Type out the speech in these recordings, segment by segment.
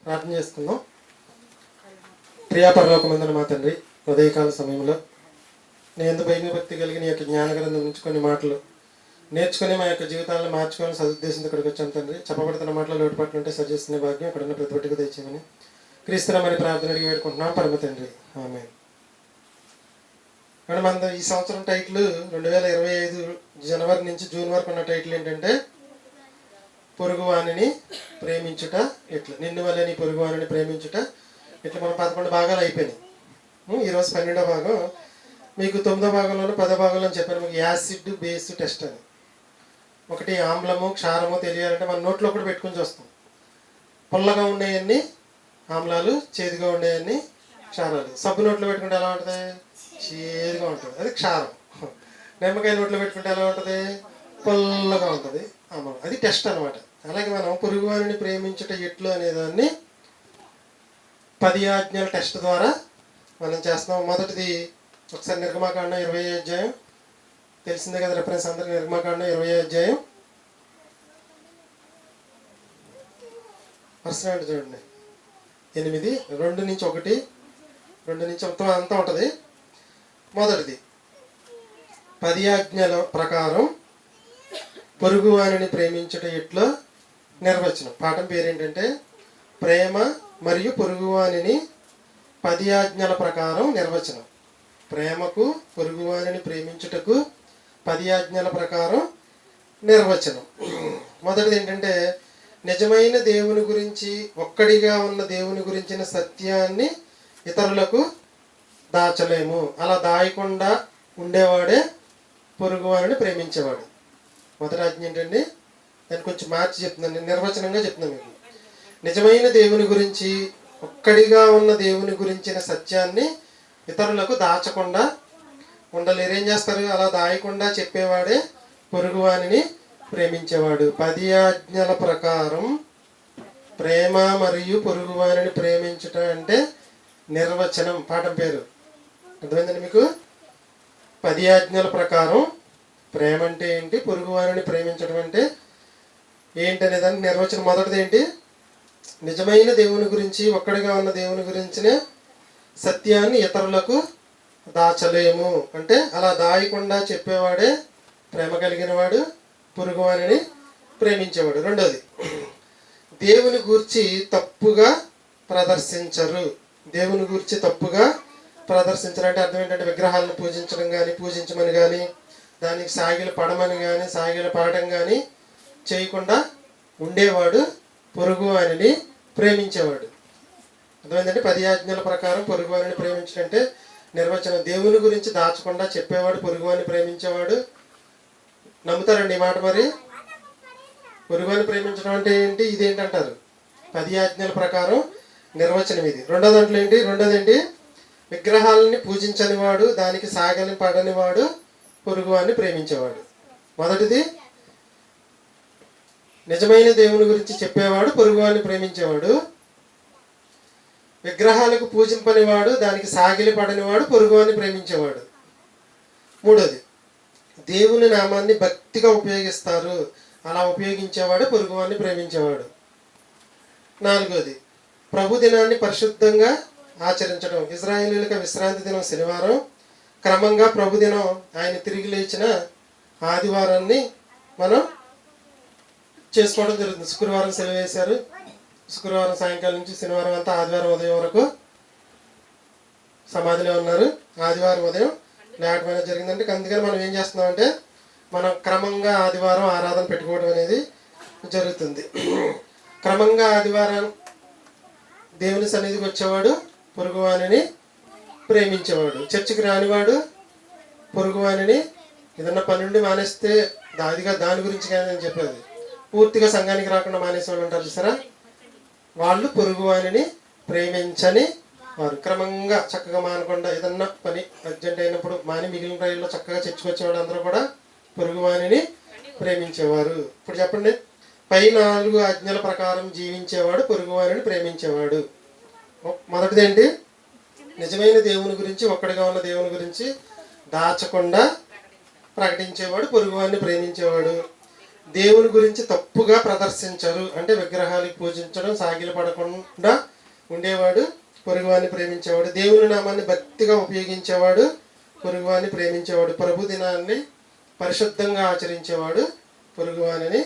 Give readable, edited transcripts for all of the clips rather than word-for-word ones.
ప్రార్థన చేసుకుందాం. ప్రియాపరలోకమందున మా తండ్రి, ఉదయకాల సమయంలో నీ యందు భక్తి కలిగి నీ యొక్క జ్ఞానగ్రంథం నుంచి కొన్ని మాటలు నేర్చుకుని మా యొక్క జీవితాలను మార్చుకొని సదుద్దేశంతో ఇక్కడికి వచ్చాం తండ్రి. చెప్పబడుతున్న మాటలు లోటుపాట్లు ఉంటే సరిచేస్తున్న భాగ్యం ఇక్కడ ఉన్న ప్రతి ఒక్కటికి తెచ్చామని క్రీస్తునామని ప్రార్థన అడిగి వేడుకుంటున్నాం పరమ తండ్రి, ఆమేన్. మేడం, మన ఈ సంవత్సరం టైటిల్ 2025 జనవరి నుంచి జూన్ వరకు ఉన్న టైటిల్ ఏంటంటే పొరుగువానిని ప్రేమించుట ఎట్లా, నిన్ను వల్ల నీ పొరుగువానిని ప్రేమించుట ఇట్లా. మనం 11 భాగాలు అయిపోయినాయి. ఈరోజు 12వ భాగం. మీకు 9వ భాగంలోనూ 10వ భాగంలో చెప్పాను మీకు యాసిడ్ బేస్ టెస్ట్ అని. ఒకటి ఆమ్లము క్షారము తెలియాలంటే మన నోట్లో కూడా పెట్టుకుని చూస్తాం. పుల్లగా ఉండేవన్నీ ఆమ్లాలు, చేదుగా ఉండేవన్నీ క్షారాలు. సబ్బు నోట్లో పెట్టుకుంటే ఎలా ఉంటుంది? చేదుగా ఉంటుంది, అది క్షారం. నిమ్మకాయ నోట్లో పెట్టుకుంటే ఎలా ఉంటుంది? పుల్లగా ఉంటుంది, ఆమ్లం. అది టెస్ట్ అనమాట. అలాగే మనం పొరుగువారిని ప్రేమించుట ఎట్లు అనేదాన్ని 10 ఆజ్ఞల టెస్ట్ ద్వారా మనం చేస్తున్నాం. మొదటిది ఒకసారి నిర్గమాకాండం 20వ అధ్యాయం తెలిసిందే కదా, రెఫరెన్స్ అందరికీ. నిర్గమాకాండం 20వ అధ్యాయం పర్సనల్ చూడండి 8, 2 నుంచి 1, 2 నుంచి మొత్తం అంతా ఉంటుంది. మొదటిది 10 ఆజ్ఞల ప్రకారం పొరుగువానిని ప్రేమించుట ఎట్లో నిర్వచనం. పాఠం పేరేంటంటే ప్రేమ మరియు పొరుగువానిని 10 ఆజ్ఞల ప్రకారం నిర్వచనం. ప్రేమకు పొరుగువానిని ప్రేమించుటకు 10 ఆజ్ఞల ప్రకారం నిర్వచనం. మొదటిది ఏంటంటే నిజమైన దేవుని గురించి, ఒక్కడిగా ఉన్న దేవుని గురించిన సత్యాన్ని ఇతరులకు దాచలేము. అలా దాయకుండా ఉండేవాడే పొరుగువానిని ప్రేమించేవాడు. మొదటి ఆజ్ఞ ఏంటండి? దాన్ని కొంచెం మార్చి చెప్తున్నాను, నిర్వచనంగా చెప్తున్నాను మీకు. నిజమైన దేవుని గురించి, ఒక్కడిగా ఉన్న దేవుని గురించిన సత్యాన్ని ఇతరులకు దాచకుండా ఉండలేరు. ఏం చేస్తారు? అలా దాయకుండా చెప్పేవాడే పొరుగువానిని ప్రేమించేవాడు. 10 ఆజ్ఞల ప్రకారం ప్రేమ మరియు పొరుగువానిని ప్రేమించుట అంటే నిర్వచనం. పాఠం పేరు అర్థమైందండి మీకు? 10 ఆజ్ఞల ప్రకారం ప్రేమ అంటే ఏంటి, పొరుగువానిని ప్రేమించడం అంటే ఏంటి అనే దానికి నిర్వచనం. మొదటిది ఏంటి? నిజమైన దేవుని గురించి, ఒక్కడిగా ఉన్న దేవుని గురించిన సత్యాన్ని ఇతరులకు దాచలేము. అంటే అలా దాయకుండా చెప్పేవాడే ప్రేమ కలిగిన వాడు, పొరుగువానిని ప్రేమించేవాడు. రెండోది, దేవుని గూర్చి తప్పుగా ప్రదర్శించరు. దేవుని గూర్చి తప్పుగా ప్రదర్శించరు అంటే అర్థం ఏంటంటే విగ్రహాలను పూజించడం కానీ, పూజించమని కానీ, దానికి సాగిలు పడమని కానీ, సాగిలు పడటం కానీ చేయకుండా ఉండేవాడు పొరుగువానిని ప్రేమించేవాడు. అర్థమైందంటే 10 ఆజ్ఞల ప్రకారం పొరుగువానిని ప్రేమించడం అంటే నిర్వచనం. దేవుని గురించి దాచకుండా చెప్పేవాడు పొరుగువాని ప్రేమించేవాడు. నమ్ముతారండి ఈ మాట? మరి పొరుగువాని ప్రేమించడం అంటే ఏంటి? ఇదేంటంటారు? 10 ఆజ్ఞల ప్రకారం నిర్వచనం ఇది. రెండో దాంట్లో ఏంటి? రెండోది ఏంటి? విగ్రహాలని పూజించని వాడు, దానికి సాగని పడని వాడు పొరుగువాన్ని ప్రేమించేవాడు. మొదటిది నిజమైన దేవుని గురించి చెప్పేవాడు పొరుగువాన్ని ప్రేమించేవాడు. విగ్రహాలకు పూజింపనివాడు, దానికి సాగిలి పడనివాడు పొరుగువాన్ని ప్రేమించేవాడు. మూడోది దేవుని నామాన్ని భక్తిగా ఉపయోగిస్తారు, అలా ఉపయోగించేవాడు పొరుగువాన్ని ప్రేమించేవాడు. నాలుగోది ప్రభు దినాన్ని పరిశుద్ధంగా ఆచరించడం. ఇజ్రాయేలీయులకు విశ్రాంతి దినం శనివారం, క్రమంగా ప్రభు దినం ఆయన తిరిగి లేచిన ఆదివారాన్ని మనం చేసుకోవడం జరుగుతుంది. శుక్రవారం సెలవు వేశారు. శుక్రవారం సాయంకాలం నుంచి శనివారం అంతా ఆదివారం ఉదయం వరకు సమాధిలో ఉన్నారు. ఆదివారం ఉదయం లేకపోయినా జరిగిందంటే అందుకని మనం ఏం చేస్తున్నామంటే మనం క్రమంగా ఆదివారం ఆరాధన పెట్టుకోవడం అనేది జరుగుతుంది. క్రమంగా ఆదివారం దేవుని సన్నిధికి వచ్చేవాడు పొరుగువానిని ప్రేమించేవాడు. చర్చికి రానివాడు పొరుగువానిని ఏదన్నా పనుండి మానేస్తే దాదిగా దాని గురించి కానీ నేను చెప్పేది, పూర్తిగా సంఘానికి రాకుండా మానేసేవాళ్ళు ఉంటారు చూసారా, వాళ్ళు పొరుగువానిని ప్రేమించని వారు. క్రమంగా చక్కగా మానకుండా ఏదన్నా పని అర్జెంట్ అయినప్పుడు మాని మిగిలిన రైల్లో చక్కగా చర్చకొచ్చేవాళ్ళు అందరూ కూడా పొరుగువానిని ప్రేమించేవారు. ఇప్పుడు చెప్పండి, పై 4 ఆజ్ఞల ప్రకారం జీవించేవాడు పొరుగువానిని ప్రేమించేవాడు. మొదటిది ఏంటి? నిజమైన దేవుని గురించి, ఒక్కడిగా ఉన్న దేవుని గురించి దాచకుండా ప్రకటించేవాడు పొరుగువాన్ని ప్రేమించేవాడు. దేవుని గురించి తప్పుగా ప్రదర్శించరు, అంటే విగ్రహాలకు పూజించడం, సాగిల పడకుండా ఉండేవాడు, పొరుగువాన్ని ప్రేమించేవాడు. దేవుని నామాన్ని భక్తిగా ఉపయోగించేవాడు, పొరుగువాన్ని ప్రేమించేవాడు. ప్రభు దినాన్ని పరిశుద్ధంగా ఆచరించేవాడు, పొరుగువానిని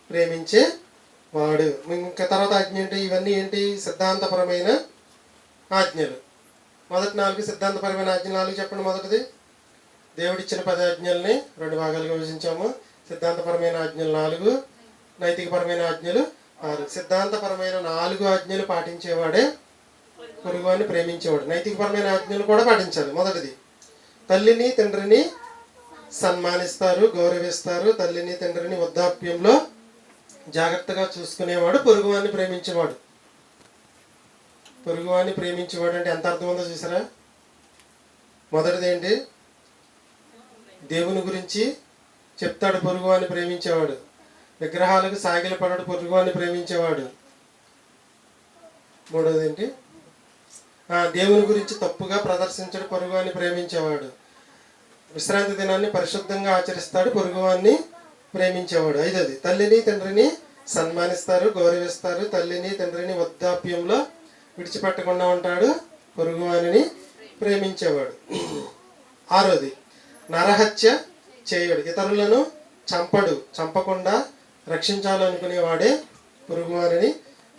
ప్రేమించేవాడు. ఇంకా తర్వాత ఆజ్ఞ ఏంటి? ఇవన్నీ ఏంటి? సిద్ధాంతపరమైన ఆజ్ఞలు. మొదటి 4 సిద్ధాంతపరమైన ఆజ్ఞలు 4 చెప్పండి. మొదటిది, దేవుడిచ్చిన 10 ఆజ్ఞల్ని 2 భాగాలుగా విభజించాము. సిద్ధాంతపరమైన ఆజ్ఞలు 4, నైతికపరమైన ఆజ్ఞలు 6. సిద్ధాంతపరమైన 4 ఆజ్ఞలు పాటించేవాడే పొరుగువాన్ని ప్రేమించేవాడు. నైతికపరమైన ఆజ్ఞలు కూడా పాటించాలి. మొదటిది, తల్లిని తండ్రిని సన్మానిస్తారు, గౌరవిస్తారు. తల్లిని తండ్రిని వృద్ధాప్యంలో జాగ్రత్తగా చూసుకునేవాడు పొరుగువాన్ని ప్రేమించేవాడు. పొరుగువాన్ని ప్రేమించేవాడు అంటే ఎంత అర్థం ఉందో చూసారా? మొదటిది ఏంటి? దేవుని గురించి చెప్తాడు, పొరుగువాన్ని ప్రేమించేవాడు. విగ్రహాలకు సాగిల పడడు, పొరుగువాన్ని ప్రేమించేవాడు. మూడవది ఏంటి? దేవుని గురించి తప్పుగా ప్రదర్శించడు, పొరుగువాన్ని ప్రేమించేవాడు. విశ్రాంతి దినాన్ని పరిశుద్ధంగా ఆచరిస్తాడు, పొరుగువాన్ని ప్రేమించేవాడు. 5వది, తల్లిని తండ్రిని సన్మానిస్తారు, గౌరవిస్తారు. తల్లిని తండ్రిని వృద్ధాప్యంలో విడిచిపెట్టకుండా ఉంటాడు, పొరుగువానిని ప్రేమించేవాడు. 6వది, నరహత్య చేయడు, ఇతరులను చంపడు, చంపకుండా రక్షించాలనుకునేవాడే పొరుగువానిని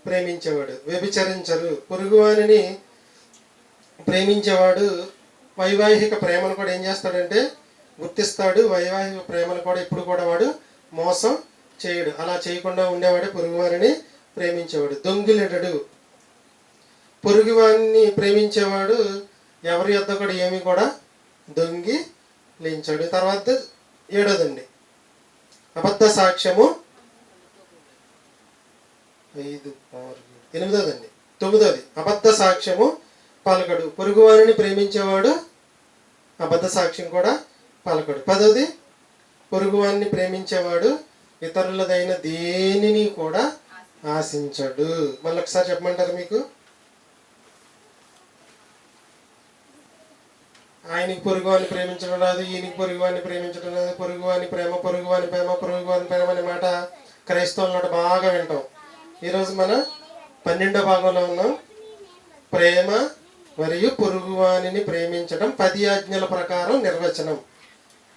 ప్రేమించేవాడు. వ్యభిచరించరు, పొరుగువానిని ప్రేమించేవాడు. వైవాహిక ప్రేమను కూడా ఏం చేస్తాడంటే గుర్తిస్తాడు. వైవాహిక ప్రేమను కూడా ఇప్పుడు కూడా వాడు మోసం చేయడు. అలా చేయకుండా ఉండేవాడే పొరుగువారిని ప్రేమించేవాడు. దొంగిలిడడు, పొరుగువారిని ప్రేమించేవాడు ఎవరి యొద్ద కూడా ఏమి కూడా దొంగిలించాడు. తర్వాత 7వదండి, అబద్ధ సాక్ష్యము 5, 6, 8వదండి. 9వది, అబద్ధ సాక్ష్యము పలకడు, పొరుగువారిని ప్రేమించేవాడు అబద్ధ సాక్ష్యం కూడా పలకడు. 10వది, పొరుగువారిని ప్రేమించేవాడు ఇతరులదైన దేనిని కూడా ఆశించడు. మళ్ళీ ఒకసారి చెప్పమంటారు మీకు? ఆయనకి పొరుగువాన్ని ప్రేమించడం రాదు, ఈయనకి పొరుగువాన్ని ప్రేమించడం రాదు. పొరుగువాని ప్రేమ, పొరుగువాని ప్రేమ, పొరుగువాని ప్రేమ అనే మాట క్రైస్తవుల బాగా వింటాం. ఈరోజు మన 12వ భాగంలో ఉన్నాం. ప్రేమ మరియు పొరుగువానిని ప్రేమించడం 10 ఆజ్ఞల ప్రకారం నిర్వచనం.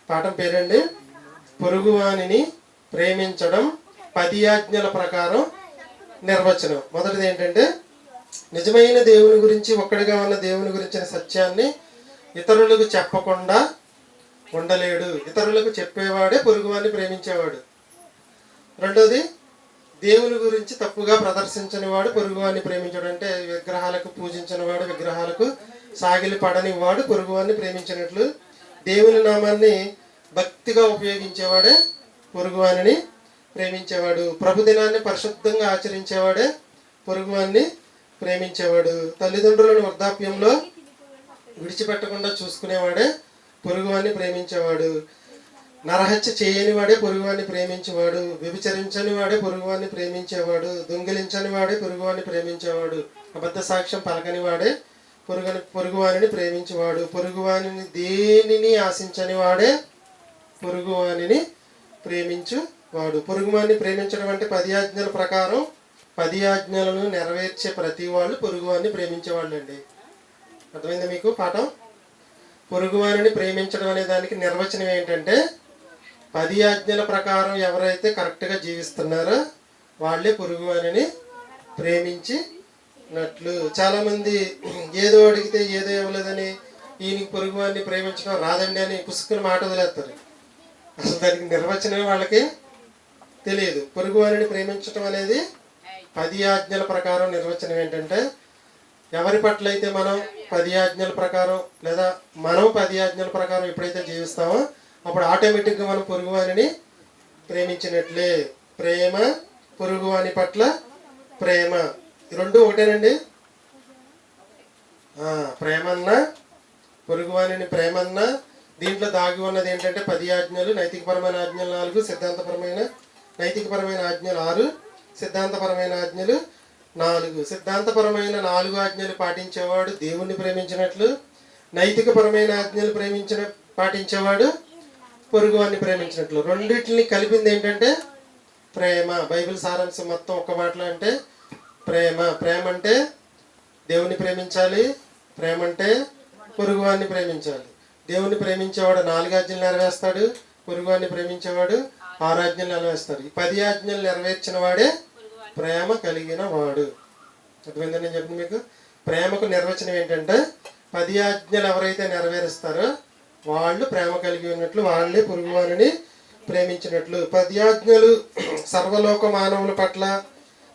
పాఠం పేరండి, పొరుగువానిని ప్రేమించడం 10 ఆజ్ఞల ప్రకారం నిర్వచనం. మొదటిది ఏంటంటే, నిజమైన దేవుని గురించి, ఒక్కడిగా ఉన్న దేవుని గురించిన సత్యాన్ని ఇతరులకు చెప్పకుండా ఉండలేడు. ఇతరులకు చెప్పేవాడే పొరుగువాన్ని ప్రేమించేవాడు. రెండోది, దేవుని గురించి తప్పుగా ప్రదర్శించని వాడు పొరుగువాన్ని ప్రేమించాడు. అంటే విగ్రహాలకు పూజించిన వాడు, విగ్రహాలకు సాగిలి పడని వాడు పొరుగువాన్ని ప్రేమించినట్లు. దేవుని నామాన్ని భక్తిగా ఉపయోగించేవాడే పొరుగువానిని ప్రేమించేవాడు. ప్రభుదినాన్ని పరిశుద్ధంగా ఆచరించేవాడే పొరుగువాన్ని ప్రేమించేవాడు. తల్లిదండ్రులను వృద్ధాప్యంలో విడిచిపెట్టకుండా చూసుకునేవాడే పొరుగువాన్ని ప్రేమించేవాడు. నరహత్య చేయని వాడే పొరుగువాన్ని ప్రేమించేవాడు. వ్యభిచరించని వాడే పొరుగువాన్ని ప్రేమించేవాడు. దొంగిలించని వాడే పొరుగువాన్ని ప్రేమించేవాడు. అబద్ధ సాక్ష్యం పలకని వాడే పొరుగువానిని ప్రేమించేవాడు. పొరుగువానిని దేనిని ఆశించని వాడే పొరుగువానిని ప్రేమించువాడు. పొరుగువాన్ని ప్రేమించడం అంటే 10 ఆజ్ఞల ప్రకారం 10 ఆజ్ఞలను నెరవేర్చే ప్రతి వాళ్ళు పొరుగువాన్ని ప్రేమించేవాళ్ళు అండి. అర్థమైందా మీకు పాఠం? పొరుగువారిని ప్రేమించడం అనే దానికి నిర్వచనం ఏంటంటే, 10 ఆజ్ఞల ప్రకారం ఎవరైతే కరెక్ట్గా జీవిస్తున్నారో వాళ్ళే పొరుగువారిని ప్రేమించినట్లు. చాలామంది ఏదో అడిగితే ఏదో ఇవ్వలేదని ఈయనకి పొరుగువారిని ప్రేమించడం రాదండి అని పుస్తకం మాట వదిలేస్తారు. అసలు దానికి నిర్వచనం వాళ్ళకి తెలియదు. పొరుగువారిని ప్రేమించడం అనేది 10 ఆజ్ఞల ప్రకారం నిర్వచనం ఏంటంటే, ఎవరి పట్ల అయితే మనం 10 ఆజ్ఞల ప్రకారం లేదా మనం 10 ఆజ్ఞల ప్రకారం ఎప్పుడైతే జీవిస్తామో అప్పుడు ఆటోమేటిక్గా మనం పొరుగువారిని ప్రేమించినట్లే. ప్రేమ, పొరుగువాని పట్ల ప్రేమ, రెండు ఒకటేనండి. ప్రేమన్నా పొరుగువానిని ప్రేమన్నా దీంట్లో దాగి ఉన్నది ఏంటంటే 10 ఆజ్ఞలు. నైతికపరమైన ఆజ్ఞలు 4, నైతికపరమైన ఆజ్ఞలు 6, సిద్ధాంతపరమైన ఆజ్ఞలు 4. సిద్ధాంతపరమైన 4 ఆజ్ఞలు పాటించేవాడు దేవుణ్ణి ప్రేమించినట్లు. నైతికపరమైన ఆజ్ఞలు పాటించేవాడు పొరుగువాన్ని ప్రేమించినట్లు. రెండింటిని కలిపింది ఏంటంటే ప్రేమ. బైబిల్ సారాంశం మొత్తం ఒక్క మాటలో అంటే ప్రేమ. ప్రేమ అంటే దేవుని ప్రేమించాలి, ప్రేమ అంటే పొరుగువాన్ని ప్రేమించాలి. దేవుని ప్రేమించేవాడు 4 ఆజ్ఞలు నెరవేరుస్తాడు, పొరుగువాన్ని ప్రేమించేవాడు 6 ఆజ్ఞలు నెరవేరుస్తాడు. ఈ 10 ఆజ్ఞలు నెరవేర్చిన వాడే ప్రేమ కలిగిన వాడు. అర్థమైందని నేను చెప్పింది మీకు. ప్రేమకు నిర్వచనం ఏంటంటే 10 ఆజ్ఞలు ఎవరైతే నెరవేరుస్తారో వాళ్ళు ప్రేమ కలిగి ఉన్నట్లు, వాళ్ళే పొరుగువారిని ప్రేమించినట్లు. 10 ఆజ్ఞలు సర్వలోక మానవుల పట్ల,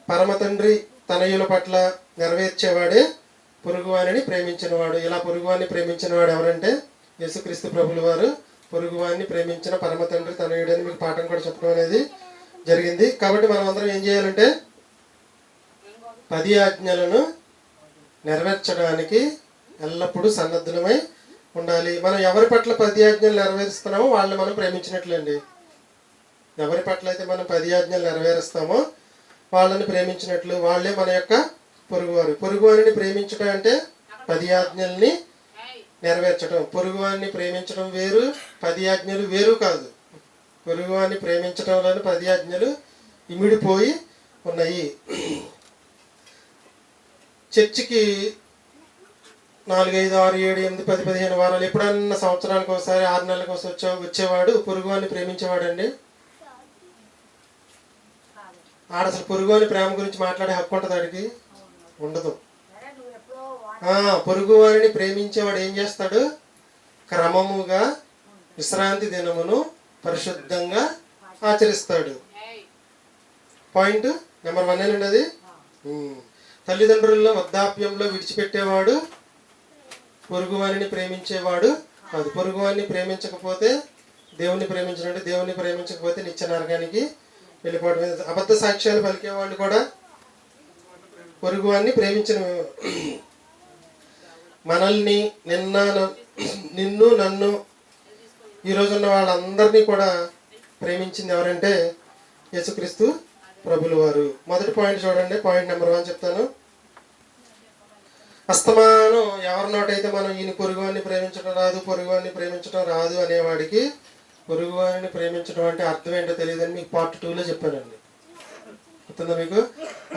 పరమ తండ్రి తనయుల పట్ల నెరవేర్చేవాడే పొరుగువారిని ప్రేమించినవాడు. ఇలా పొరుగువారిని ప్రేమించినవాడు ఎవరంటే యేసుక్రీస్తు ప్రభుల వారు. పొరుగువారిని ప్రేమించిన పరమ తండ్రి తనయుడని మీకు పాఠం కూడా చెప్పడం అనేది జరిగింది. కాబట్టి మనం అందరం ఏం చేయాలంటే 10 ఆజ్ఞలను నెరవేర్చడానికి ఎల్లప్పుడూ సన్నద్ధులమై ఉండాలి. మనం ఎవరి పట్ల 10 ఆజ్ఞలు నెరవేరుస్తున్నామో వాళ్ళని మనం ప్రేమించినట్లండి. ఎవరి పట్ల అయితే మనం 10 ఆజ్ఞలు నెరవేరుస్తామో వాళ్ళని ప్రేమించినట్లు, వాళ్ళే మన యొక్క పొరుగువారు. పొరుగువారిని ప్రేమించడం అంటే 10 ఆజ్ఞల్ని నెరవేర్చడం. పొరుగువారిని ప్రేమించడం వేరు, 10 ఆజ్ఞలు వేరు కాదు. పొరుగువారిని ప్రేమించడంలోని 10 ఆజ్ఞలు ఇమిడిపోయి ఉన్నాయి. చర్చికి 4, 5, 6, 7, 8, 10, 15 వారాలు ఎప్పుడన్నా సంవత్సరానికి ఒకసారి 6 నెలలకు ఒకసారి వచ్చేవాడు పొరుగువారిని ప్రేమించేవాడండి. ఆడ అసలు పొరుగువాని ప్రేమ గురించి మాట్లాడే హక్కు ఉంటుంది ఆడికి? ఉండదు. పొరుగువారిని ప్రేమించేవాడు ఏం చేస్తాడు? క్రమముగా విశ్రాంతి దినమును పరిశుద్ధంగా ఆచరిస్తాడు. పాయింట్ నెంబర్ 1 ఏనండి అది. తల్లిదండ్రుల్లో వృద్ధాప్యంలో విడిచిపెట్టేవాడు పొరుగువారిని ప్రేమించేవాడు కాదు. పొరుగువారిని ప్రేమించకపోతే దేవుని ప్రేమించినట్టు, దేవుని ప్రేమించకపోతే నిత్య నరకానికి వెళ్ళిపోవడం. అబద్ధ సాక్ష్యాలు పలికేవాళ్ళు కూడా పొరుగువారిని ప్రేమించిన. మనల్ని నిన్ను నన్ను ఈరోజున్న వాళ్ళందరినీ కూడా ప్రేమించింది ఎవరంటే యేసుక్రీస్తు ప్రభులు వారు. మొదటి పాయింట్ చూడండి, పాయింట్ నెంబర్ 1 చెప్తాను. అస్తమానం ఎవరి నోటైతే మనం ఈయన పొరుగువారిని ప్రేమించడం రాదు, పొరుగువారిని ప్రేమించడం రాదు అనేవాడికి పొరుగువారిని ప్రేమించడం అంటే అర్థం ఏంటో తెలియదని మీకు పార్ట్ 2లో చెప్పానండి. గుర్తుందా మీకు?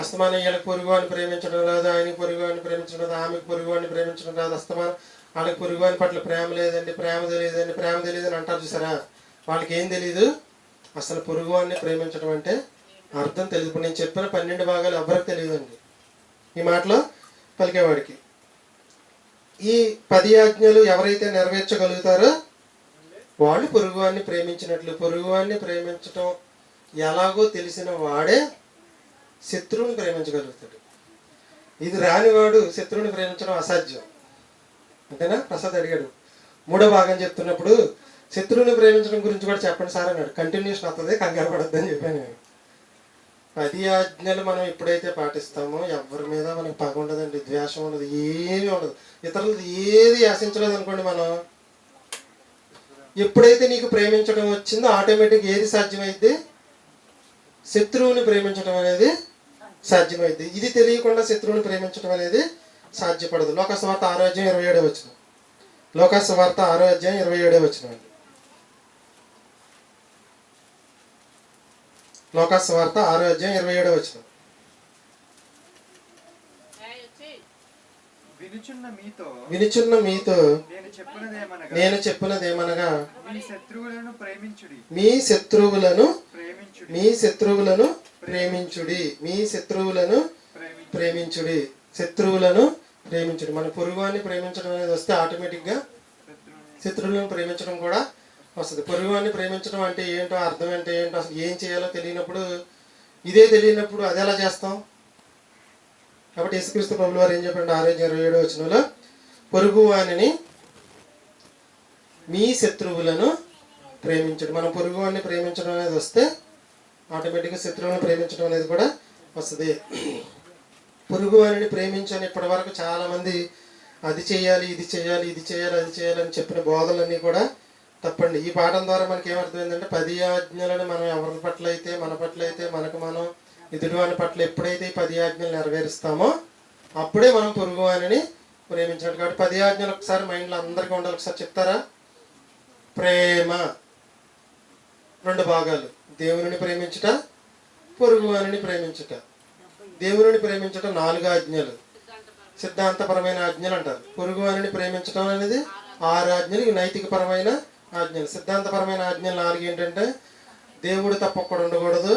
అస్తమానం వీళ్ళకి పొరుగువారిని ప్రేమించడం రాదు, ఆయనకి పొరుగువారిని ప్రేమించడం రాదు, ఆమెకు పొరుగువారిని ప్రేమించడం రాదు, అస్తమానం వాళ్ళకి పొరుగువారి పట్ల ప్రేమ లేదండి, ప్రేమ తెలియదని అంటారు చూసారా? వాళ్ళకి ఏం తెలీదు, అసలు పొరుగువారిని ప్రేమించడం అంటే అర్థం తెలియదు. ఇప్పుడు నేను చెప్పిన 12 భాగాలు ఎవరికి తెలియదండి ఈ మాటలో పలికేవాడికి. ఈ 10 ఆజ్ఞలు ఎవరైతే నెరవేర్చగలుగుతారో వాళ్ళు పొరుగువారిని ప్రేమించినట్లు. పొరుగువారిని ప్రేమించటం ఎలాగో తెలిసిన వాడే శత్రువుని ప్రేమించగలుగుతాడు. ఇది రానివాడు శత్రువుని ప్రేమించడం అసాధ్యం. అంతేనా? ప్రసాద్ అడిగాడు 3వ భాగం చెప్తున్నప్పుడు శత్రువుని ప్రేమించడం గురించి కూడా చెప్పండి సార్ అన్నాడు. కంటిన్యూషన్ వస్తుంది, కంగారు పడద్దని చెప్పాను నేను. 10 ఆజ్ఞలు మనం ఎప్పుడైతే పాటిస్తామో ఎవరి మీద మనకు పగ ఉండదండి, ద్వేషం ఉండదు, ఏమీ ఉండదు. ఇతరులది ఏది ఆశించలేదు అనుకోండి. మనం ఎప్పుడైతే నీకు ప్రేమించడం వచ్చిందో ఆటోమేటిక్ ఏది సాధ్యమైద్ది? శత్రువుని ప్రేమించడం అనేది సాధ్యమైద్ది. ఇది తెలియకుండా శత్రువుని ప్రేమించడం అనేది సాధ్యపడదు. లోకాసువార్త 6:27 వచనం. లోకాసువార్త 6:27 వచనం. లోకాసువార్త 6:27 వచనం. వినుచున్న మీతో నేను చెప్పినదేమనగా మీ శత్రువులను ప్రేమించుడి. మన పొరుగువాన్ని ప్రేమించడం అనేది వస్తే ఆటోమేటిక్గా శత్రువులను ప్రేమించడం కూడా వస్తుంది. పొరుగువాన్ని ప్రేమించడం అంటే ఏంటో, అర్థం అంటే ఏంటో, అసలు ఏం చేయాలో తెలియనప్పుడు, ఇదే తెలియనప్పుడు అది ఎలా చేస్తాం? కాబట్టి యేసుక్రీస్తు ప్రభులు వారు ఏం చెప్పండి 6:27 వచనంలో, పొరుగువానిని మీ శత్రువులను ప్రేమించడం. మనం పొరుగువాన్ని ప్రేమించడం అనేది వస్తే ఆటోమేటిక్గా శత్రువులను ప్రేమించడం అనేది కూడా వస్తుంది. పొరుగువారిని ప్రేమించని ఇప్పటి వరకు చాలామంది అది చేయాలి, ఇది చేయాలి, ఇది చేయాలి, అది చేయాలని చెప్పిన బోధలన్నీ కూడా తప్పండి. ఈ పాఠం ద్వారా మనకి ఏమర్థమైందంటే 10 ఆజ్ఞలను మనం ఎవరి పట్ల అయితే, మన పట్ల అయితే, మనకు మనం ఎదుటివాని పట్ల ఎప్పుడైతే ఈ 10 ఆజ్ఞలు నెరవేరుస్తామో అప్పుడే మనం పొరుగువారిని ప్రేమించినట్టు. కాబట్టి 10 ఆజ్ఞలు ఒకసారి మైండ్లో అందరికీ ఉండాలి. ఒకసారి చెప్తారా? ప్రేమ 2 భాగాలు, దేవుని ప్రేమించుట, పొరుగువానిని ప్రేమించుట. దేవుని ప్రేమించుట 4 ఆజ్ఞలు, సిద్ధాంతపరమైన ఆజ్ఞలు అంటారు. పొరుగువానిని ప్రేమించడం అనేది 6 ఆజ్ఞలు. ఇవి నైతికపరమైన ఆజ్ఞలు. సిద్ధాంతపరమైన ఆజ్ఞలు 4 ఏంటంటే దేవుడు తప్ప ఒక్కడు ఉండకూడదు,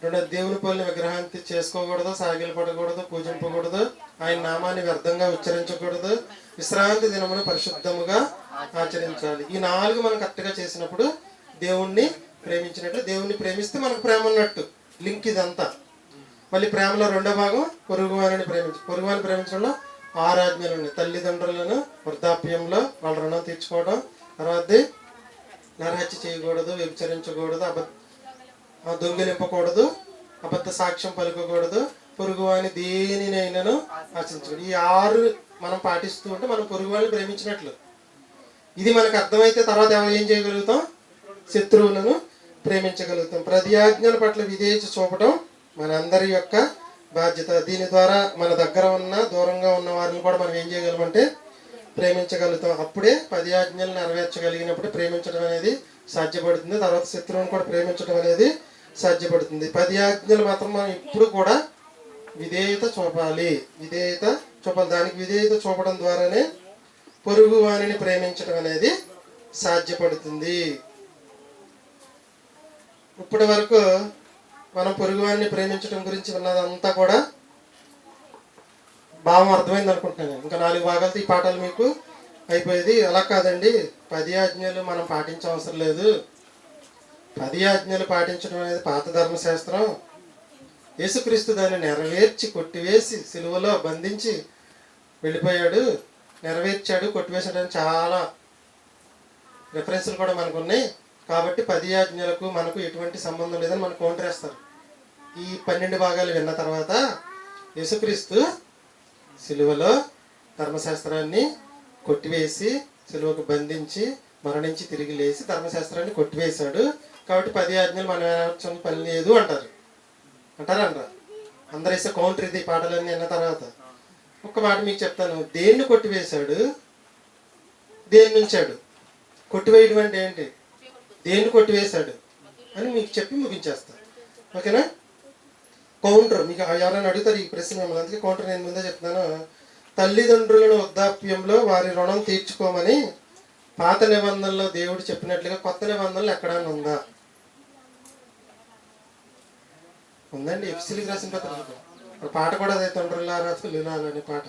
రెండోది దేవుని పోలిన విగ్రహాన్ని చేసుకోకూడదు, సాగిలు పడకూడదు, పూజింపకూడదు, ఆయన నామాన్ని వ్యర్థంగా ఉచ్చరించకూడదు, విశ్రాంతి దినమును పరిశుద్ధముగా ఆచరించాలి. ఈ 4 మనం కరెక్ట్గా చేసినప్పుడు దేవుణ్ణి ప్రేమించినట్లు. దేవుణ్ణి ప్రేమిస్తే మనకు ప్రేమ ఉన్నట్టు. లింక్ ఇదంతా. మళ్ళీ ప్రేమలో రెండో భాగం పొరుగువానిని పొరుగువాని ప్రేమించడంలో 6 ఆజ్ఞలు ఉన్నాయి. తల్లిదండ్రులను వృద్ధాప్యంలో వాళ్ళ రుణం తీర్చుకోవడం, తర్వాత నరహత్య చేయకూడదు, వ్యభిచరించకూడదు, దొంగిలింపకూడదు, అబద్ధ సాక్ష్యం పలుకకూడదు, పొరుగువాని దేనినైనాను ఆశించకూడదు. ఈ 6 మనం పాటిస్తూ ఉంటే మనం పొరుగువాని ప్రేమించినట్లు. ఇది మనకు అర్థమైతే తర్వాత ఏం చేయగలుగుతాం? శత్రువులను ప్రేమించగలుగుతాం. ప్రతి ఆజ్ఞల పట్ల విధేయత చూపడం మనందరి యొక్క బాధ్యత. దీని ద్వారా మన దగ్గర ఉన్న దూరంగా ఉన్న వారిని కూడా మనం ఏం చేయగలమంటే ప్రేమించగలుగుతాం. అప్పుడే 10 ఆజ్ఞలు నెరవేర్చగలిగినప్పుడు ప్రేమించడం అనేది సాధ్యపడుతుంది. తర్వాత శత్రువుని కూడా ప్రేమించడం అనేది సాధ్యపడుతుంది. 10 ఆజ్ఞలు మాత్రం మనం ఇప్పుడు కూడా విధేయత చూపాలి. దానికి విధేయత చూపడం ద్వారానే పొరుగు వానిని ప్రేమించడం అనేది సాధ్యపడుతుంది. ఇప్పటి వరకు మనం పొరుగువారిని ప్రేమించడం గురించి విన్నదంతా కూడా భావం అర్థమైంది అనుకుంటున్నాను. ఇంకా 4 భాగాలతో ఈ పాఠాలు మీకు అయిపోయేది. అలా కాదండి, 10 ఆజ్ఞలు మనం పాటించే అవసరం లేదు. 10 ఆజ్ఞలు పాటించడం అనేది పాత ధర్మశాస్త్రం. యేసుక్రీస్తు దాన్ని నెరవేర్చి కొట్టివేసి సిలువలో బంధించి వెళ్ళిపోయాడు. నెరవేర్చాడు, కొట్టివేసాడని చాలా రెఫరెన్స్లు కూడా మనకు ఉన్నాయి. కాబట్టి 10 ఆజ్ఞలకు మనకు ఎటువంటి సంబంధం లేదని మనకు కౌంటర్ వేస్తారు. ఈ 12 భాగాలు విన్న తర్వాత యేసుక్రీస్తు సిలువలో ధర్మశాస్త్రాన్ని కొట్టివేసి సిలువకు బంధించి మరణించి తిరిగి లేచి ధర్మశాస్త్రాన్ని కొట్టివేశాడు. కాబట్టి 10 ఆజ్ఞలు మనం ఏర్చని పని లేదు అంటారా? అందరూ వేసే కౌంటర్ ఇది. పాటలన్నీ విన్న తర్వాత ఒక్క మాట మీకు చెప్తాను. దేన్ని కొట్టివేశాడు, దేన్ని ఉంచాడు? కొట్టివేయడం అంటే ఏంటి? దేన్ని కొట్టివేశాడు అని మీకు చెప్పి ముగించేస్తాను. ఓకేనా? కౌంటర్ మీకు ఎవరైనా అడుగుతారు ఈ ప్రశ్న మిమ్మల్ని, అందుకే కౌంటర్ నేను ముందే చెప్తున్నాను. తల్లిదండ్రులను వృద్ధాప్యంలో వారి రుణం తీర్చుకోమని పాత నిబంధనలో దేవుడు చెప్పినట్లుగా కొత్త నిబంధనలు ఎక్కడైనా ఉందా? ఉందండి. ఎఫ్సీలకు రాసిన పత్రిక పాట కూడా అదే, తండ్రులారా తల్లులారా అనే పాట.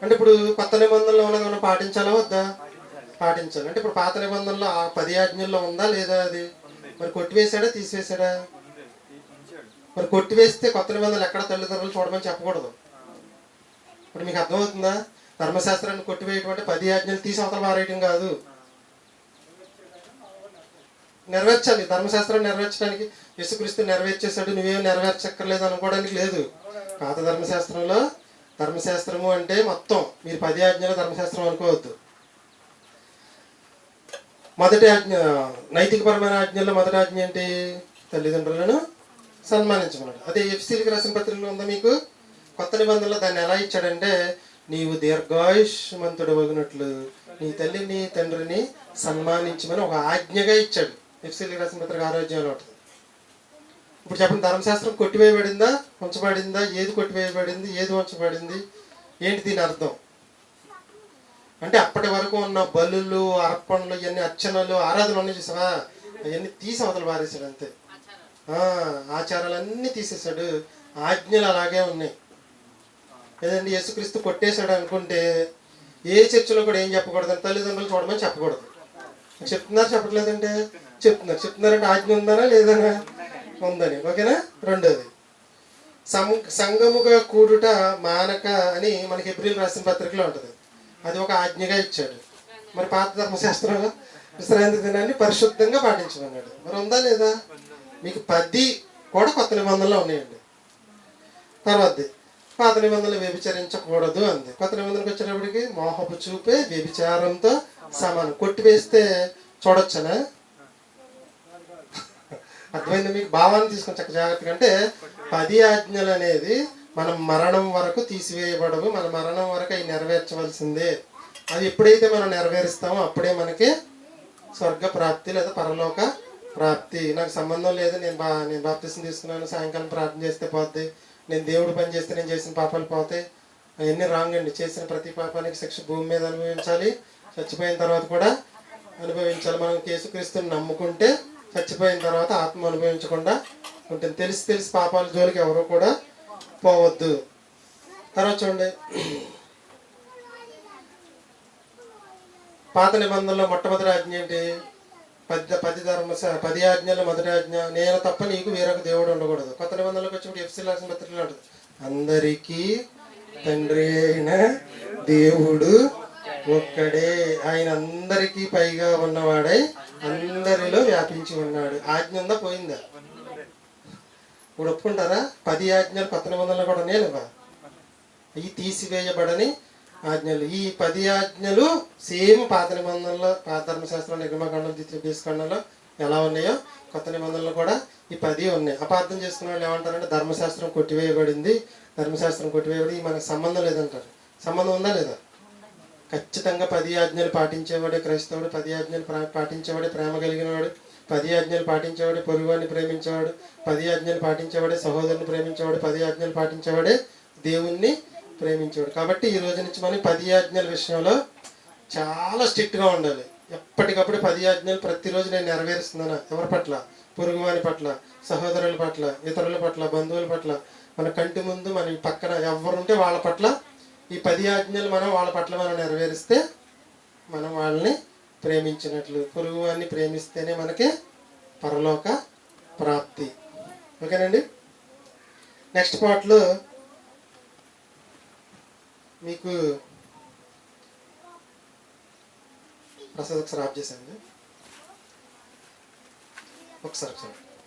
అంటే ఇప్పుడు కొత్త నిబంధనలో ఉన్నది మనం పాటించాలా వద్దా? పాటించాలి. అంటే ఇప్పుడు పాత నిబంధనలో ఆ 10 ఆజ్ఞల్లో ఉందా లేదా? అది మరి కొట్టివేశాడా తీసివేశాడా? మరి కొట్టివేస్తే కొత్త నిబంధనలు ఎక్కడ తల్లిదండ్రులు చూడమని చెప్పకూడదు. ఇప్పుడు మీకు అర్థమవుతుందా? ధర్మశాస్త్రాన్ని కొట్టివేయటం అంటే 10 ఆజ్ఞలు తీసి అవతల పారేయటం కాదు. నెరవేర్చాలి. ధర్మశాస్త్రాన్ని నెరవేర్చడానికి యేసుక్రీస్తు నెరవేర్చేశాడు, నువ్వేం నెరవేర్చక్కర్లేదు అనుకోవడానికి లేదు. పాత ధర్మశాస్త్రము అంటే మొత్తం మీరు 10 ఆజ్ఞలు ధర్మశాస్త్రం అనుకోవద్దు. మొదటి ఆజ్ఞ, నైతికపరమైన ఆజ్ఞల్లో మొదటి ఆజ్ఞ ఏంటి? తల్లిదండ్రులను సన్మానించమన్నాడు. అదే ఎఫ్సీలకు రాసిన పత్రికలో ఉందా మీకు? కొత్త నిబంధనలో దాన్ని ఎలా ఇచ్చాడంటే, నీవు దీర్ఘాయుష్మంతుడు వగినట్లు నీ తల్లిని తండ్రిని సన్మానించమని ఒక ఆజ్ఞగా ఇచ్చాడు. ఎఫ్సీలకు రాసిన పత్రిక 6వ అధ్యాయంలో ఉంటుంది. ఇప్పుడు చెప్పండి, ధర్మశాస్త్రం కొట్టివేయబడిందా ఉంచబడిందా? ఏది కొట్టివేయబడింది, ఏది ఉంచబడింది? ఏంటి దీని అర్థం? అంటే అప్పటి వరకు ఉన్న బలులు, అర్పణలు, ఇవన్నీ అర్చనలు, ఆరాధనలు అన్నీ చూసావా? అవన్నీ తీసి అవతల పారేశాడు అంతే. ఆచారాలన్నీ తీసేశాడు. ఆజ్ఞలు అలాగే ఉన్నాయి. లేదండి యేసుక్రీస్తు కొట్టేశాడు అనుకుంటే ఏ చర్చలో కూడా ఏం చెప్పకూడదు, తల్లిదండ్రులు చూడమని చెప్పకూడదు. చెప్పట్లేదంటే చెప్తున్నారంటే ఆజ్ఞ ఉందనా లేదనా? ఉందని. ఓకేనా? రెండోది, సంఘముగా కూడుట మానక అని మనకి ఏప్రిల్ రాసిన పత్రికలో ఉంటుంది. అది ఒక ఆజ్ఞగా ఇచ్చాడు. మరి పాత ధర్మశాస్త్రంలో విశ్రాంతి దినాన్ని పరిశుద్ధంగా పాటించమన్నాడు. మరి ఉందా లేదా? మీకు 10 కూడా కొత్త నిబంధనలు ఉన్నాయండి. తర్వాత పాత నిబంధనలు వ్యభిచరించకూడదు అంది. కొత్త నిబంధనలకు వచ్చేటప్పటికి మోహపు చూపే వ్యభిచారంతో సమానం. కొట్టివేస్తే చూడొచ్చనా? అర్థమైంది మీకు? భావాన్ని తీసుకొని చక్క జాగ్రత్తగా. అంటే 10 ఆజ్ఞలు అనేది మనం మరణం వరకు తీసివేయబడవు. మన మరణం వరకు అవి నెరవేర్చవలసిందే. అది ఎప్పుడైతే మనం నెరవేరుస్తామో అప్పుడే మనకి స్వర్గ ప్రాప్తి లేదా పరలోక ప్రాప్తి. నాకు సంబంధం లేదు, నేను బాప్తిసం తీసుకున్నాను, సాయంకాలం ప్రార్థన చేస్తే పోద్ది, నేను దేవుడు పని చేస్తే నేను చేసిన పాపాలు పోతాయి. అవన్నీ రాంగ్ అండి. చేసిన ప్రతి పాపానికి శిక్ష భూమి మీద అనుభవించాలి, చచ్చిపోయిన తర్వాత కూడా అనుభవించాలి. మనం యేసుక్రీస్తుని నమ్ముకుంటే చచ్చిపోయిన తర్వాత ఆత్మ అనుభవించకుండా ఉంటుంది. తెలిసి పాపాల జోలికి ఎవరు కూడా పోవద్దు. తర్వాత చూడండి, పాత నిబంధనలో మొట్టమొదటి ఆజ్ఞ ఏంటి? 10 ఆజ్ఞల్లో మొదటి ఆజ్ఞ, నేను తప్ప నీకు వేరొక దేవుడు ఉండకూడదు. కొత్త నిబంధనలోకి వచ్చినప్పుడు ఎఫ్సీ రాసిన పత్రికలో ఉంటుంది, అందరికీ తండ్రి అయిన దేవుడు ఒక్కడే, ఆయన అందరికీ పైగా ఉన్నవాడై అందరిలో వ్యాపించి ఉన్నాడు. ఆజ్ఞ ఉందా, పోయిందా? ఇప్పుడు ఒప్పుకుంటారా? 10 ఆజ్ఞలు కొత్త నిబంధనలు కూడా ఉన్నాయి లేవా? ఇవి తీసివేయబడని ఆజ్ఞలు. ఈ 10 ఆజ్ఞలు సేమ్ పాత నిబంధనలో, పాత ధర్మశాస్త్రం, నిర్గమకాండం, ద్వితీయోపదేశకాండంలో ఎలా ఉన్నాయో కొత్త నిబంధనలు కూడా ఈ 10 ఉన్నాయి. అపార్థం చేసుకున్న వాళ్ళు ఏమంటారంటే ధర్మశాస్త్రం కొట్టివేయబడింది, ధర్మశాస్త్రం కొట్టివేయబడి మనకు సంబంధం లేదంటారు. సంబంధం ఉందా లేదా? ఖచ్చితంగా 10 ఆజ్ఞలు పాటించేవాడే క్రైస్తవుడు, 10 ఆజ్ఞలు పాటించేవాడే ప్రేమ కలిగినవాడు, 10 ఆజ్ఞలు పాటించేవాడే పొరుగువాడిని ప్రేమించేవాడు, 10 ఆజ్ఞలు పాటించేవాడే సహోదరుని ప్రేమించేవాడు, 10 ఆజ్ఞలు పాటించేవాడే దేవుణ్ణి ప్రేమించేవాడు. కాబట్టి ఈ రోజు నుంచి మనం 10 ఆజ్ఞల విషయంలో చాలా స్ట్రిక్ట్గా ఉండాలి. ఎప్పటికప్పుడు 10 ఆజ్ఞలు ప్రతిరోజు నేను నెరవేరుస్తున్నాను. ఎవరి పట్ల? పొరుగువాని పట్ల, సహోదరుల పట్ల, ఇతరుల పట్ల, బంధువుల పట్ల, మన కంటి ముందు మన పక్కన ఎవరుంటే వాళ్ళ పట్ల ఈ 10 ఆజ్ఞలు వాళ్ళ పట్ల మనం నెరవేరిస్తే మనం వాళ్ళని ప్రేమించినట్లు. పొరుగువాన్ని ప్రేమిస్తేనే మనకి పరలోక ప్రాప్తి. ఓకేనండి. నెక్స్ట్ పార్ట్లో మీకు ప్రసాద్ ఒకసారి ఆఫ్ చేశాను. ఒకసారి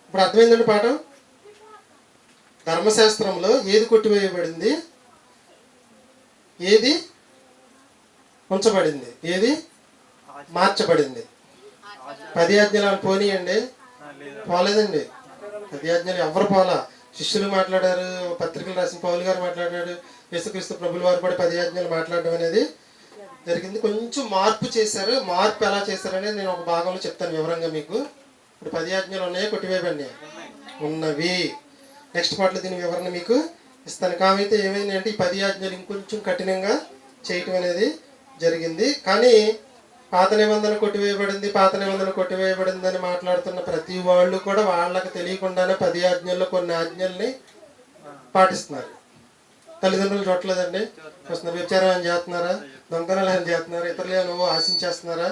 ఇప్పుడు అర్థమైందండి పాఠం. ధర్మశాస్త్రంలో ఏది కొట్టివేయబడింది, ఏది ఉంచబడింది, ఏది మార్చబడింది? 10 ఆజ్ఞలు పోనీయండి, పోలేదండి. 10 ఆజ్ఞలు ఎవరు పోలా. శిష్యులు మాట్లాడారు, పత్రికలు రాసిన పౌలు గారు మాట్లాడాడు, యేసుక్రీస్తు ప్రభుల వారు కూడా 10 ఆజ్ఞలు మాట్లాడడం అనేది జరిగింది. కొంచెం మార్పు చేశారు. మార్పు ఎలా చేశారనేది నేను ఒక భాగంలో చెప్తాను వివరంగా మీకు. ఇప్పుడు 10 ఆజ్ఞలు ఉన్నాయా, కొట్టివేయబడి ఉన్నవి? నెక్స్ట్ పార్ట్లో దీని వివరణ మీకు ఇస్తాను. కామైతే ఏమైంది అంటే ఈ 10 ఆజ్ఞలు ఇంకొంచెం కఠినంగా చేయటం అనేది జరిగింది. కానీ పాత నిబంధన కొట్టివేయబడింది, పాత నిబంధన కొట్టివేయబడింది అని మాట్లాడుతున్న ప్రతి వాళ్ళు కూడా వాళ్ళకి తెలియకుండానే 10 ఆజ్ఞల్లో కొన్ని ఆజ్ఞల్ని పాటిస్తున్నారు. తల్లిదండ్రులు చూడలేదండి, వస్తున్నారు. వ్యభిచారం చేస్తున్నారా, దొంగతనాలు ఏమైనా చేస్తున్నారా, ఇతరులు ఏమైనా ఆశించేస్తున్నారా,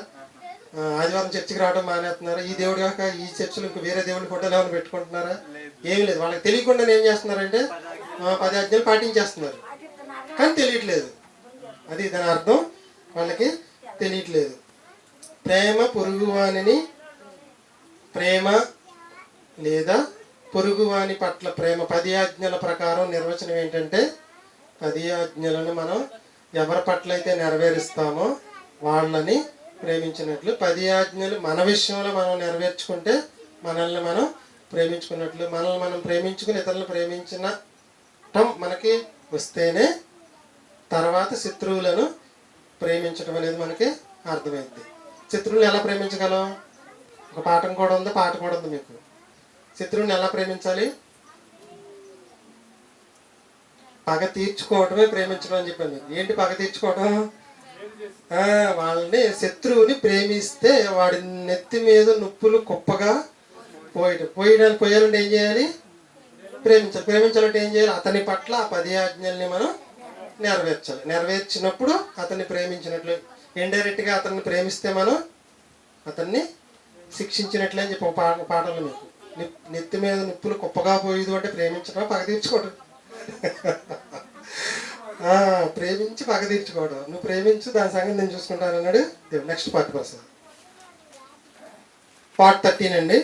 ఆదివారం చర్చికి రావడం మానేస్తున్నారా, ఈ దేవుడు కాక ఈ చర్చిలో ఇంకో వేరే దేవుడి ఫోటోలు ఏమైనా పెట్టుకుంటున్నారా? ఏమీ లేదు. వాళ్ళకి తెలియకుండా ఏం చేస్తున్నారంటే 10 ఆజ్ఞలు పాటించేస్తున్నారు, కానీ తెలియట్లేదు. అది దాని అర్థం, వాళ్ళకి తెలియట్లేదు. ప్రేమ పొరుగువానిని, ప్రేమ లేదా పొరుగువాని పట్ల ప్రేమ 10 ఆజ్ఞల ప్రకారం నిర్వచనం ఏంటంటే 10 ఆజ్ఞలను మనం ఎవరి పట్ల అయితే నెరవేరుస్తామో వాళ్ళని ప్రేమించినట్లు. 10 ఆజ్ఞలు మన విషయంలో మనం నెరవేర్చుకుంటే మనల్ని మనం ప్రేమించుకున్నట్లు. మనల్ని మనం ప్రేమించుకుని ఇతరులను ప్రేమించటం మనకి వస్తేనే తర్వాత శత్రువులను ప్రేమించడం అనేది మనకి అర్థమైంది. శత్రువుని ఎలా ప్రేమించగలం? ఒక పాఠం కూడా ఉంది, పాట కూడా ఉంది మీకు. శత్రువుని ఎలా ప్రేమించాలి? పగ తీర్చుకోవటమే ప్రేమించడం అని చెప్పాను మీకు. ఏంటి పగ తీర్చుకోవటం? వాళ్ళని, శత్రువుని ప్రేమిస్తే వాడి నెత్తి మీద నొప్పులు కుప్పగా పోయాలంటే ఏం చేయాలి? ప్రేమించాలి. ప్రేమించాలంటే ఏం చేయాలి? అతని పట్ల ఆ 10 ఆజ్ఞల్ని మనం నెరవేర్చాలి. నెరవేర్చినప్పుడు అతన్ని ప్రేమించినట్లు. ఇండైరెక్ట్గా అతన్ని ప్రేమిస్తే మనం అతన్ని శిక్షించినట్లే అని చెప్పి ఒక పాటలు మీకు. నెత్తి మీద నిప్పులు కుప్పగా పోయేది అంటే ప్రేమించడం, పగ తీర్చుకోవడం. ప్రేమించి పగ తీర్చుకోవడం. నువ్వు ప్రేమించు, దాని సంగతి నేను చూసుకుంటాను అన్నాడు దేవుడు. నెక్స్ట్ పార్ట్ 13 అండి.